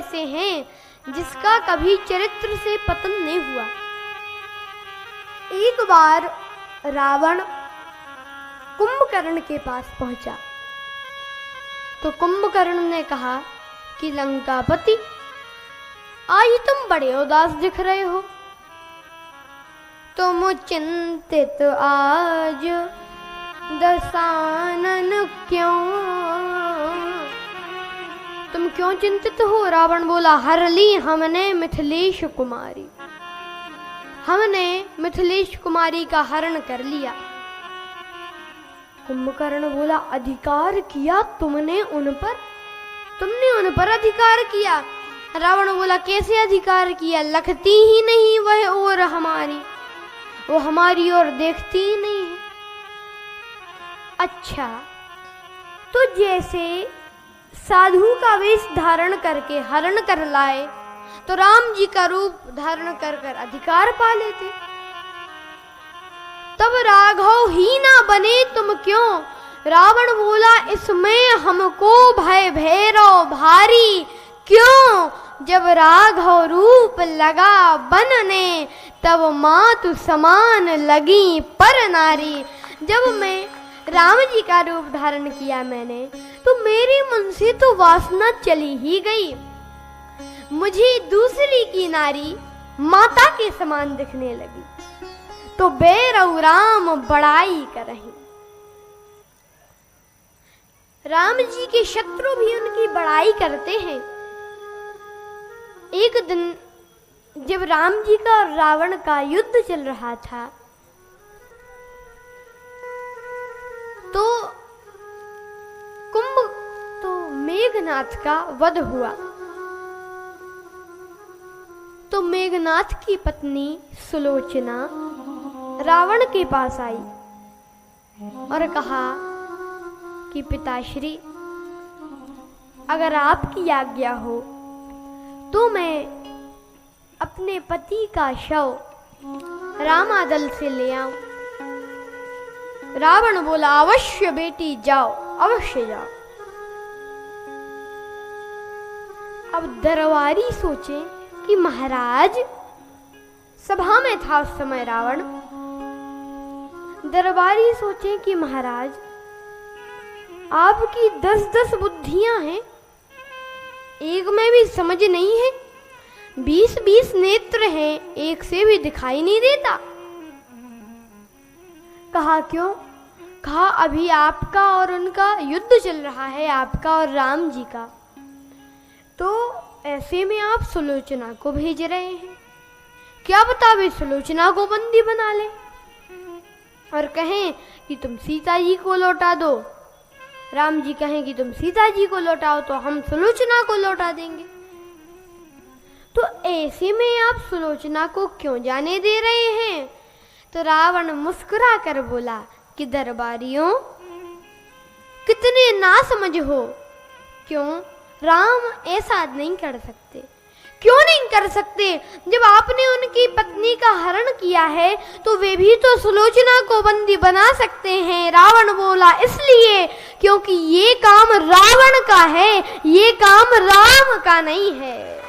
ऐसे हैं जिसका कभी चरित्र से पतन नहीं हुआ। एक बार रावण कुंभकर्ण के पास पहुंचा तो कुंभकर्ण ने कहा कि लंकापति, आज तुम बड़े उदास दिख रहे हो। तुम चिंतित आज दशानन क्यों? तुम क्यों चिंतित हो? रावण बोला, हर ली हमने मिथिलेश कुमारी, हमने मिथिलेश कुमारी का हरण कर लिया। कुंभकर्ण बोला, अधिकार किया तुमने उन पर? तुमने उन पर अधिकार किया? रावण बोला, कैसे अधिकार किया? लखती ही नहीं वह और हमारी, वो हमारी ओर देखती ही नहीं है। अच्छा, तो जैसे साधु का वेश धारण करके हरण कर लाए तो राम जी का रूप धारण कर कर अधिकार पा लेते। तब राघव ही ना बने तुम क्यों? रावण बोला, इसमें हमको भय भैरव भारी क्यों? जब राघव रूप लगा बनने तब मातु समान लगी पर नारी। जब मैं राम जी का रूप धारण किया मैंने तो मेरे मन से तो वासना चली ही गई। मुझे दूसरी की नारी माता के समान दिखने लगी तो बैरव राम बड़ाई करहीं। राम जी के शत्रु भी उनकी बड़ाई करते हैं। एक दिन जब राम जी का और रावण का युद्ध चल रहा था तो मेघनाथ का वध हुआ। तो मेघनाथ की पत्नी सुलोचना रावण के पास आई और कहा कि पिताश्री, अगर आपकी आज्ञा हो तो मैं अपने पति का शव रामादल से ले आऊं। रावण बोला, अवश्य बेटी जाओ, अवश्य जाओ। अब दरबारी सोचे कि महाराज, सभा में था उस समय रावण, दरबारी सोचे कि महाराज आपकी 10-10 बुद्धियां हैं, एक में भी समझ नहीं है, 20-20 नेत्र हैं, एक से भी दिखाई नहीं देता। कहा क्यों? कहा अभी आपका और उनका युद्ध चल रहा है, आपका और राम जी का, तो ऐसे में आप सुलोचना को भेज रहे हैं, क्या बता वे सुलोचना को बंदी बना ले और कहें कि तुम सीता जी को लौटा दो। राम जी कहें कि तुम सीता जी को लौटाओ तो हम सुलोचना को लौटा देंगे। तो ऐसे में आप सुलोचना को क्यों जाने दे रहे हैं? तो रावण मुस्कुरा कर बोला कि दरबारियों, कितने ना समझ हो। क्यों? राम ऐसा नहीं कर सकते। क्यों नहीं कर सकते? जब आपने उनकी पत्नी का हरण किया है तो वे भी तो सुलोचना को बंदी बना सकते हैं। रावण बोला, इसलिए क्योंकि ये काम रावण का है, ये काम राम का नहीं है।